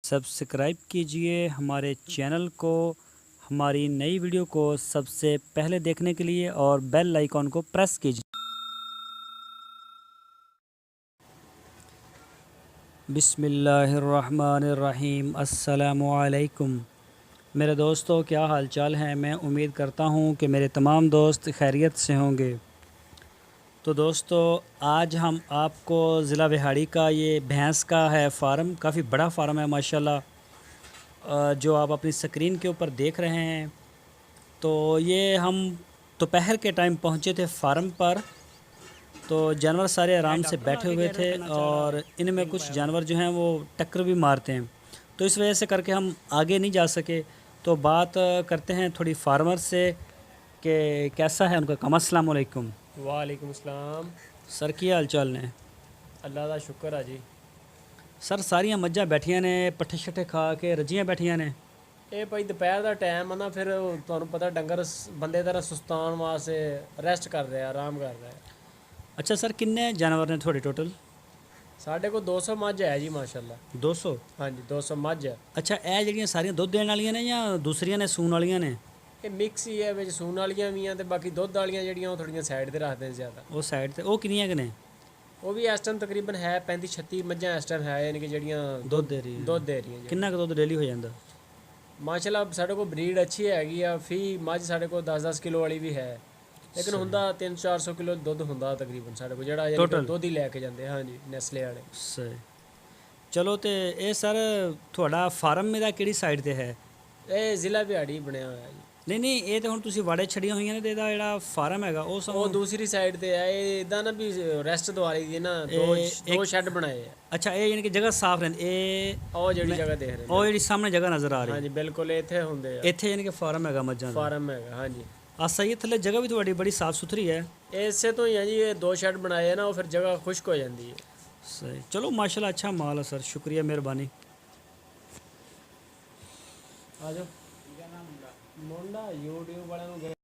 Subscribe कीजिए हमारे channel को, हमारी नई वीडियो को सबसे पहले देखने के लिए और बेल आइकॉन को प्रेस कीजिए। बिस्मिल्लाहिर्रहमानिर्रहीम। अस्सलामुअलैकुम मेरे दोस्तों, क्या हाल चाल हैं। मैं उम्मीद करता हूं कि मेरे तमाम दोस्त खैरियत से होंगे। तो दोस्तों, आज हम आपको ज़िला बिहाड़ी का ये भैंस का है फार्म, काफ़ी बड़ा फार्म है माशाल्लाह, जो आप अपनी स्क्रीन के ऊपर देख रहे हैं। तो ये हम दोपहर के टाइम पहुंचे थे फार्म पर, तो जानवर सारे आराम से बैठे हुए थे और इनमें कुछ जानवर जो हैं वो टक्कर भी मारते हैं, तो इस वजह से करके हम आगे नहीं जा सके। तो बात करते हैं थोड़ी फार्मर से कि कैसा है उनका काम। अस्सलाम वालेकुम। वालेकुम सलाम। सर की हाल चाल ने? अल्लाह का शुक्र है जी। सर सारियां मज्जां बैठियां ने, पट्ठे शट्ठे खा के रजियां बैठियां ने। ਇਹ ਭਾਈ ਦੁਪਹਿਰ ਦਾ ਟਾਈਮ ਆ ਨਾ, ਫਿਰ ਤੁਹਾਨੂੰ ਪਤਾ ਡੰਗਰ ਬੰਦੇ ਦਾ ਸੁਸਤਾਨ ਵਾਸਤੇ ਰੈਸਟ ਕਰ ਰਿਹਾ, ਆਰਾਮ ਕਰ ਰਿਹਾ। अच्छा सर, किन्ने जानवर ने थोड़े टोटल? ਸਾਡੇ ਕੋਲ 200 ਮੱਝ ਹੈ ਜੀ ਮਾਸ਼ਾਅੱਲਾ। 200? ਹਾਂਜੀ 200 ਮੱਝ ਹੈ। अच्छा, ਇਹ ਜਿਹੜੀਆਂ ਸਾਰੀਆਂ ਦੁੱਧ ਦੇਣ ਵਾਲੀਆਂ ਨੇ ਜਾਂ ਦੂਸਰੀਆਂ ਨੇ ਸੂਣ ਵਾਲੀਆਂ ਨੇ? ਇਹ ਮਿਕਸ ਹੀ ਹੈ, ਵਿੱਚ ਸੂਣ ਵਾਲੀਆਂ ਵੀ ਆ ਤੇ ਬਾਕੀ ਦੁੱਧ ਵਾਲੀਆਂ ਜਿਹੜੀਆਂ ਉਹ ਥੋੜੀਆਂ ਸਾਈਡ ਤੇ ਰੱਖਦੇ ਨੇ ਜ਼ਿਆਦਾ। ਉਹ ਸਾਈਡ ਤੇ ਉਹ ਕਿੰਨੀਆਂ ਕੁ ਨੇ? ਉਹ ਵੀ ਇਸ ਟਾਈਮ ਤਕਰੀਬਨ ਹੈ 35-36 ਮੱਝਾਂ ਇਸ ਟਾਈਮ ਹੈ, ਯਾਨੀ ਕਿ ਜਿਹੜੀਆਂ ਦੁੱਧ ਦੇ ਰਹੀਆਂ। ਦੁੱਧ ਦੇ ਰਹੀਆਂ ਜੀ। ਕਿੰਨਾ ਕੁ ਦੁੱਧ ਡੇਲੀ ਹੋ ਜਾਂਦਾ? ਮਾਸ਼ਾਅੱਲਾ ਸਾਡੇ ਕੋਲ ਬਰੀਡ ਅੱਛੀ ਹੈਗੀ ਆ। ਫੀ ਮੱਝ ਸਾਡੇ ਕੋਲ 10-10 ਕਿਲੋ ਵਾਲੀ ਵੀ ਹੈ, ਲੇਕਿਨ ਹੁੰਦਾ 300-400 ਕਿਲੋ ਦੁੱਧ ਹੁੰਦਾ ਤਕਰੀਬਨ ਸਾਡੇ ਕੋਲ, ਜਿਹੜਾ ਦੁੱਧ ਹੀ ਲੈ ਕੇ ਜਾਂਦੇ। ਹਾਂਜੀ ਨਸਲੇ ਵਾਲੇ। ਸਹੀ। ਚਲੋ, ਤੇ ਇਹ ਸਰ ਤੁਹਾਡਾ ਫਾਰਮ ਇਹਦਾ ਕਿਹੜੀ ਸਾਈਡ ਤੇ ਹੈ? ਇਹ ਜ਼ਿਲ੍ਹਾ ਬਿਹਾੜੀ ਬਣਿਆ ਹੋਇਆ ਜੀ। ਨਹੀਂ ਨਹੀਂ, ਇਹ ਤਾਂ ਹੁਣ ਤੁਸੀਂ ਵਾੜੇ ਛੜੀਆਂ ਹੋਈਆਂ ਨੇ, ਤੇ ਇਹਦਾ ਜਿਹੜਾ ਫਾਰਮ ਹੈਗਾ ਉਹ ਦੂਸਰੀ ਸਾਈਡ ਤੇ ਹੈ। ਇਹ ਇਦਾਂ ਨਾ ਵੀ ਰੈਸਟ ਦਵਾਰੀ ਦੀ ਨਾ, ਦੋ ਸ਼ੈੱਡ ਬਣਾਏ ਆ। ਅੱਛਾ, ਇਹ ਯਾਨੀ ਕਿ ਜਗ੍ਹਾ ਸਾਫ਼ ਰਹਿੰਦੀ। ਇਹ ਉਹ ਜਿਹੜੀ ਜਗ੍ਹਾ ਦੇਖ ਰਹੇ ਉਹ ਜਿਹੜੀ ਸਾਹਮਣੇ ਜਗ੍ਹਾ ਨਜ਼ਰ ਆ ਰਹੀ? ਹਾਂਜੀ ਬਿਲਕੁਲ, ਇੱਥੇ ਹੁੰਦੇ ਆ। ਇੱਥੇ ਯਾਨੀ ਕਿ ਫਾਰਮ ਹੈਗਾ ਮੱਝਾਂ ਦਾ? ਫਾਰਮ ਹੈਗਾ ਹਾਂਜੀ। ਸਹੀ। ਥੱਲੇ ਜਗ੍ਹਾ ਵੀ ਤੁਹਾਡੀ ਬੜੀ ਸਾਫ਼ ਸੁਥਰੀ ਹੈ। ਇਸੇ ਤੋਂ ਹੀ ਹੈ ਜੀ, ਇਹ ਦੋ ਸ਼ੈੱਡ ਬਣਾਏ ਆ ਨਾ, ਉਹ ਫਿਰ ਜਗ੍ਹਾ ਖੁਸ਼ਕ ਹੋ ਜਾਂਦੀ ਹੈ। सही। चलो माशाल्लाह, अच्छा माल है सर, शुक्रिया, मेहरबानी। आ जाओ मुंडा यूट्यूब वाले